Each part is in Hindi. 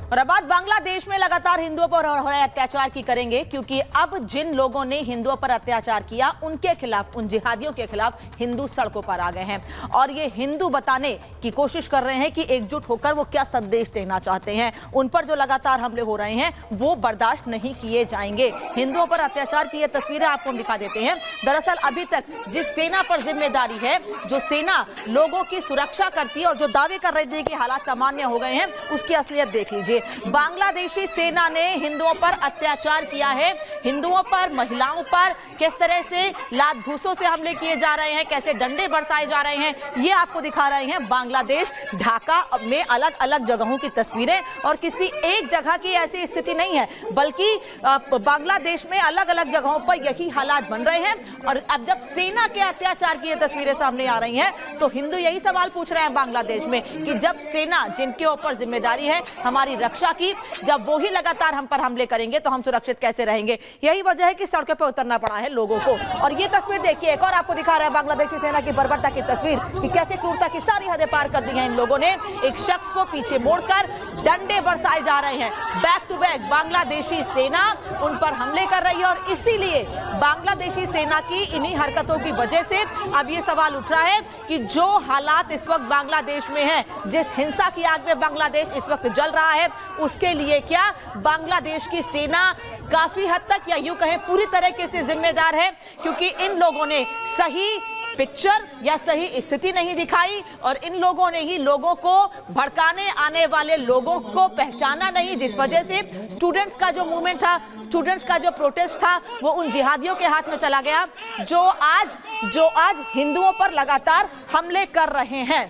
और अब बात बांग्लादेश में लगातार हिंदुओं पर हो रहे अत्याचार की करेंगे, क्योंकि अब जिन लोगों ने हिंदुओं पर अत्याचार किया उनके खिलाफ, उन जिहादियों के खिलाफ हिंदू सड़कों पर आ गए हैं और ये हिंदू बताने की कोशिश कर रहे हैं कि एकजुट होकर वो क्या संदेश देना चाहते हैं। उन पर जो लगातार हमले हो रहे हैं वो बर्दाश्त नहीं किए जाएंगे। हिंदुओं पर अत्याचार की ये तस्वीरें आपको हम दिखा देते हैं। दरअसल अभी तक जिस सेना पर जिम्मेदारी है, जो सेना लोगों की सुरक्षा करती है और जो दावे कर रही थी कि हालात सामान्य हो गए हैं, उसकी असलियत देख लीजिए। बांग्लादेशी सेना ने हिंदुओं पर अत्याचार किया है। हिंदुओं पर, महिलाओं पर किस तरह से लात घूसों से हमले किए जा रहे हैं, कैसे डंडे बरसाए जा रहे हैं, ये आपको दिखा रहे हैं बांग्लादेश ढाका में अलग अलग जगहों की तस्वीरें। और किसी एक जगह की ऐसी स्थिति नहीं है, बल्कि बांग्लादेश में अलग अलग जगहों पर यही हालात बन रहे हैं। और अब जब सेना के अत्याचार की ये तस्वीरें सामने आ रही हैं, तो हिंदू यही सवाल पूछ रहे हैं बांग्लादेश में कि जब सेना, जिनके ऊपर जिम्मेदारी है हमारी रक्षा की, जब वो ही लगातार हम पर हमले करेंगे तो हम सुरक्षित कैसे रहेंगे। यही वजह है कि सड़कों पर उतरना पड़ा है लोगों को। और ये तस्वीर देखिए, एक और आपको दिखा रहा है बांग्लादेशी सेना की बर्बरता की तस्वीर कि कैसे क्रूरता की सारी हदें पार कर दी हैं इन लोगों ने। एक शख्स को पीछे मोड़कर डंडे बरसाए जा रहे हैं। बैक टू बैक बांग्लादेशी सेना उन पर हमले कर रही है और इसीलिए बांग्लादेशी सेना की इन्हीं हरकतों की वजह से अब ये सवाल उठ रहा है कि जो हालात इस वक्त बांग्लादेश में हैं, जिस हिंसा की आग में बांग्लादेश इस वक्त जल रहा है, उसके लिए क्या बांग्लादेश की सेना काफी हद तक, या यूं कहें पूरी तरीके से जिम्मेदार है, क्योंकि इन लोगों ने सही पिक्चर या सही स्थिति नहीं दिखाई और इन लोगों ने ही लोगों को भड़काने आने वाले लोगों को पहचाना नहीं, जिस वजह से स्टूडेंट्स का जो मूवमेंट था, स्टूडेंट्स का जो प्रोटेस्ट था, वो उन जिहादियों के हाथ में चला गया जो आज हिंदुओं पर लगातार हमले कर रहे हैं।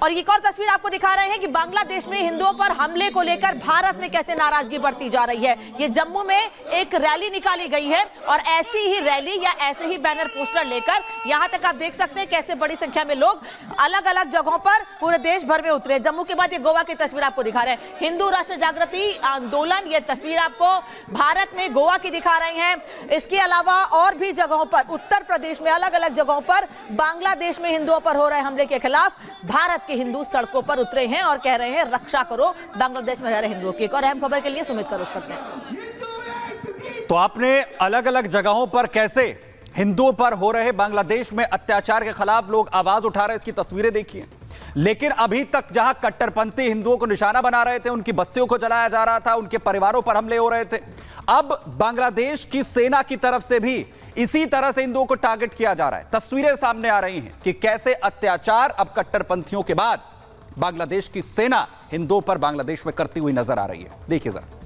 और एक और तस्वीर आपको दिखा रहे हैं कि बांग्लादेश में हिंदुओं पर हमले को लेकर भारत में कैसे नाराजगी बढ़ती जा रही है। ये जम्मू में एक रैली निकाली गई है और ऐसी ही रैली या ऐसे ही बैनर पोस्टर लेकर यहां तक आप देख सकते हैं कैसे बड़ी संख्या में लोग अलग अलग जगहों पर पूरे देश भर में उतरे। जम्मू के बाद ये गोवा की तस्वीर आपको दिखा रहे हैं। हिंदू राष्ट्र जागृति आंदोलन, ये तस्वीर आपको भारत में गोवा की दिखा रहे हैं। इसके अलावा और भी जगहों पर, उत्तर प्रदेश में अलग अलग जगहों पर बांग्लादेश में हिंदुओं पर हो रहे हमले के खिलाफ भारत के हिंदू सड़कों पर उतरे हैं और कह रहे हैं रक्षा करो बांग्लादेश में रह रहे हिंदुओं की। एक और अहम खबर के लिए सुमित का रुख करते हैं। तो आपने अलग अलग जगहों पर कैसे हिंदुओं पर हो रहे बांग्लादेश में अत्याचार के खिलाफ लोग आवाज उठा रहे हैं, इसकी तस्वीरें देखिए। लेकिन अभी तक जहां कट्टरपंथी हिंदुओं को निशाना बना रहे थे, उनकी बस्तियों को जलाया जा रहा था, उनके परिवारों पर हमले हो रहे थे, अब बांग्लादेश की सेना की तरफ से भी इसी तरह से हिंदुओं को टारगेट किया जा रहा है। तस्वीरें सामने आ रही हैं कि कैसे अत्याचार अब कट्टरपंथियों के बाद बांग्लादेश की सेना हिंदुओं पर बांग्लादेश में करती हुई नजर आ रही है। देखिए जरा।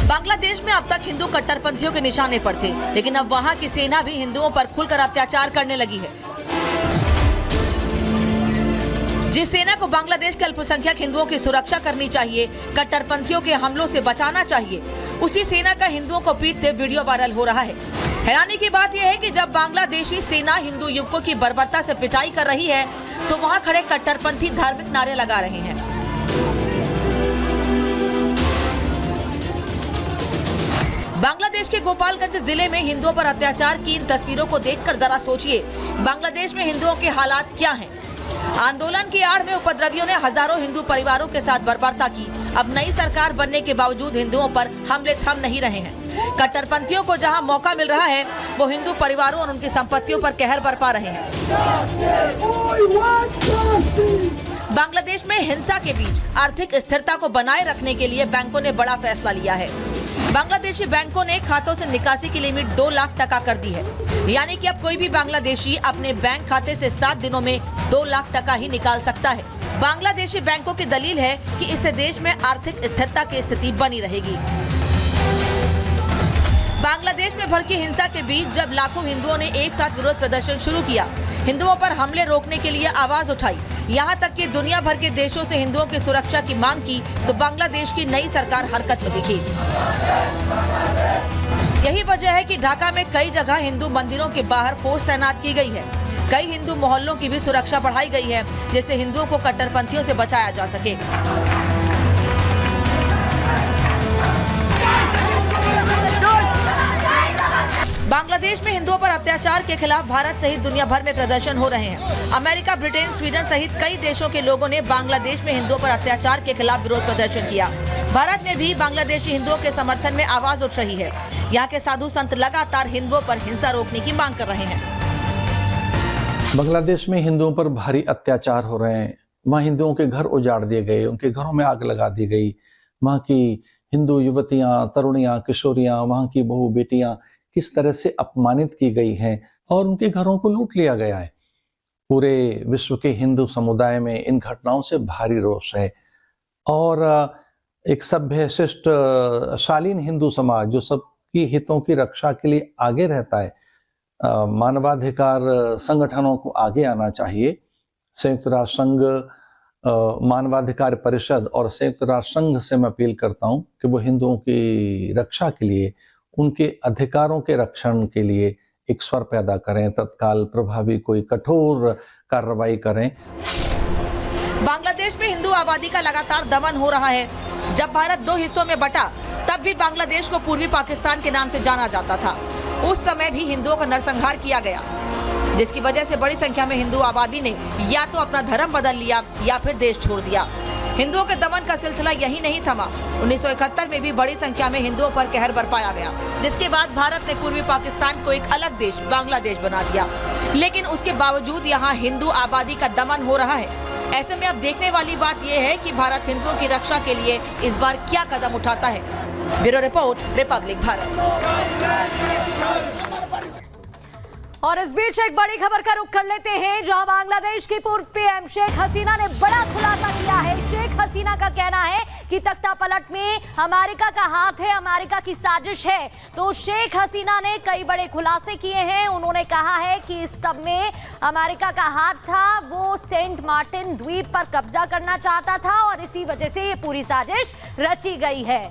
बांग्लादेश में अब तक हिंदू कट्टरपंथियों के निशाने पर थे, लेकिन अब वहां की सेना भी हिंदुओं पर खुलकर अत्याचार करने लगी है। जिस सेना को बांग्लादेश के अल्पसंख्यक हिंदुओं की सुरक्षा करनी चाहिए, कट्टरपंथियों के हमलों से बचाना चाहिए, उसी सेना का हिंदुओं को पीटते वीडियो वायरल हो रहा है। हैरानी की बात यह है कि जब बांग्लादेशी सेना हिंदू युवकों की बर्बरता से पिटाई कर रही है, तो वहां खड़े कट्टरपंथी धार्मिक नारे लगा रहे हैं। बांग्लादेश के गोपालगंज जिले में हिंदुओं पर अत्याचार की इन तस्वीरों को देखकर जरा सोचिए, बांग्लादेश में हिंदुओं के हालात क्या हैं। आंदोलन की आड़ में उपद्रवियों ने हजारों हिंदू परिवारों के साथ बर्बरता की। अब नई सरकार बनने के बावजूद हिंदुओं पर हमले थम नहीं रहे हैं। कट्टरपंथियों को जहां मौका मिल रहा है, वो हिंदू परिवारों और उनकी संपत्तियों पर कहर बरपा रहे हैं। बांग्लादेश में हिंसा के बीच आर्थिक स्थिरता को बनाए रखने के लिए बैंकों ने बड़ा फैसला लिया है। बांग्लादेशी बैंकों ने खातों से निकासी की लिमिट 2 लाख टका कर दी है, यानी कि अब कोई भी बांग्लादेशी अपने बैंक खाते से 7 दिनों में 2 लाख टका ही निकाल सकता है। बांग्लादेशी बैंकों की दलील है कि इससे देश में आर्थिक स्थिरता की स्थिति बनी रहेगी। बांग्लादेश में भड़की हिंसा के बीच जब लाखों हिंदुओं ने एक साथ विरोध प्रदर्शन शुरू किया, हिंदुओं पर हमले रोकने के लिए आवाज उठाई, यहाँ तक कि दुनिया भर के देशों से हिंदुओं की सुरक्षा की मांग की, तो बांग्लादेश की नई सरकार हरकत में दिखी। यही वजह है कि ढाका में कई जगह हिंदू मंदिरों के बाहर फोर्स तैनात की गई है। कई हिंदू मोहल्लों की भी सुरक्षा बढ़ाई गई है, जिससे हिंदुओं को कट्टरपंथियों से बचाया जा सके। बांग्लादेश में हिंदुओं पर अत्याचार के खिलाफ भारत सहित दुनिया भर में प्रदर्शन हो रहे हैं। अमेरिका, ब्रिटेन, स्वीडन सहित कई देशों के लोगों ने बांग्लादेश में हिंदुओं पर अत्याचार के खिलाफ विरोध प्रदर्शन किया। भारत में भी बांग्लादेशी हिंदुओं के समर्थन में आवाज उठ रही है। यहाँ के साधु संत लगातार हिंदुओं पर हिंसा रोकने की मांग कर रहे हैं। बांग्लादेश में हिंदुओं पर भारी अत्याचार हो रहे हैं। वहाँ हिंदुओं के घर उजाड़ दिए गए, उनके घरों में आग लगा दी गई। वहाँ की हिंदू युवतियां, तरुणियां, किशोरियां, वहाँ की बहू बेटियां किस तरह से अपमानित की गई हैं और उनके घरों को लूट लिया गया है। पूरे विश्व के हिंदू समुदाय में इन घटनाओं से भारी रोष है और एक सभ्य, शिष्ट, शालीन हिंदू समाज जो सबकी हितों की रक्षा के लिए आगे रहता है, मानवाधिकार संगठनों को आगे आना चाहिए। संयुक्त राष्ट्र संघ, मानवाधिकार परिषद और संयुक्त राष्ट्र संघ से मैं अपील करता हूं कि वो हिंदुओं की रक्षा के लिए, उनके अधिकारों के रक्षण के लिए एक स्वर पैदा करें, तत्काल प्रभावी कोई कठोर कार्रवाई करें। बांग्लादेश में हिंदू आबादी का लगातार दमन हो रहा है। जब भारत दो हिस्सों में बटा तब भी बांग्लादेश को पूर्वी पाकिस्तान के नाम से जाना जाता था। उस समय भी हिंदुओं का नरसंहार किया गया, जिसकी वजह से बड़ी संख्या में हिंदू आबादी ने या तो अपना धर्म बदल लिया या फिर देश छोड़ दिया। हिंदुओं के दमन का सिलसिला यही नहीं थमा। 1971 में भी बड़ी संख्या में हिंदुओं पर कहर बरपाया गया, जिसके बाद भारत ने पूर्वी पाकिस्तान को एक अलग देश बांग्लादेश बना दिया। लेकिन उसके बावजूद यहाँ हिंदू आबादी का दमन हो रहा है। ऐसे में अब देखने वाली बात यह है कि भारत हिंदुओं की रक्षा के लिए इस बार क्या कदम उठाता है। Bureau report, Republic Bharat. और इस बीच एक बड़ी खबर का रुख कर लेते हैं, जहां बांग्लादेश की पूर्व पीएम शेख हसीना ने बड़ा खुलासा किया है। शेख हसीना का कहना है कि तख्ता पलट में अमेरिका का हाथ है, अमेरिका की साजिश है। तो शेख हसीना ने कई बड़े खुलासे किए हैं। उन्होंने कहा है कि इस सब में अमेरिका का हाथ था, वो सेंट मार्टिन द्वीप पर कब्जा करना चाहता था और इसी वजह से ये पूरी साजिश रची गई है।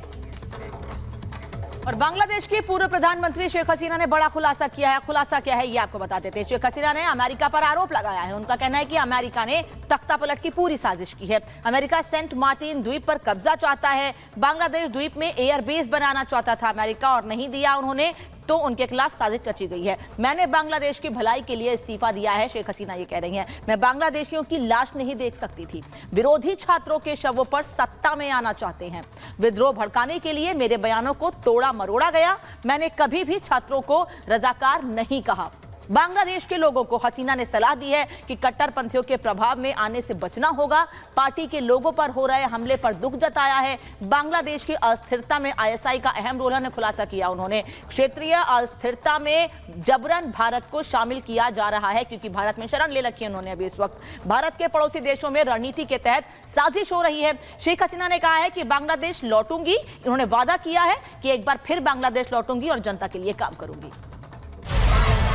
और बांग्लादेश की पूर्व प्रधानमंत्री शेख हसीना ने बड़ा खुलासा किया है। खुलासा क्या है ये आपको बता देते हैं। शेख हसीना ने अमेरिका पर आरोप लगाया है। उनका कहना है कि अमेरिका ने तख्ता पलट की पूरी साजिश की है। अमेरिका सेंट मार्टिन द्वीप पर कब्जा चाहता है। बांग्लादेश द्वीप में एयरबेस बनाना चाहता था अमेरिका और नहीं दिया उन्होंने, तो उनके खिलाफ साजिश रची गई है। मैंने बांग्लादेश की भलाई के लिए इस्तीफा दिया है, शेख हसीना ये कह रही हैं। मैं बांग्लादेशियों की लाश नहीं देख सकती थी। विरोधी छात्रों के शवों पर सत्ता में आना चाहते हैं। विद्रोह भड़काने के लिए मेरे बयानों को तोड़ा मरोड़ा गया। मैंने कभी भी छात्रों को रजाकार नहीं कहा। बांग्लादेश के लोगों को हसीना ने सलाह दी है कि कट्टरपंथियों के प्रभाव में आने से बचना होगा। पार्टी के लोगों पर हो रहे हमले पर दुख जताया है। बांग्लादेश की अस्थिरता में आईएसआई का अहम रोल ने खुलासा किया। उन्होंने क्षेत्रीय अस्थिरता में जबरन भारत को शामिल किया जा रहा है, क्योंकि भारत में शरण ले रखी है उन्होंने। अभी इस वक्त भारत के पड़ोसी देशों में रणनीति के तहत साजिश हो रही है। शेख हसीना ने कहा है कि बांग्लादेश लौटूंगी। उन्होंने वादा किया है कि एक बार फिर बांग्लादेश लौटूंगी और जनता के लिए काम करूंगी।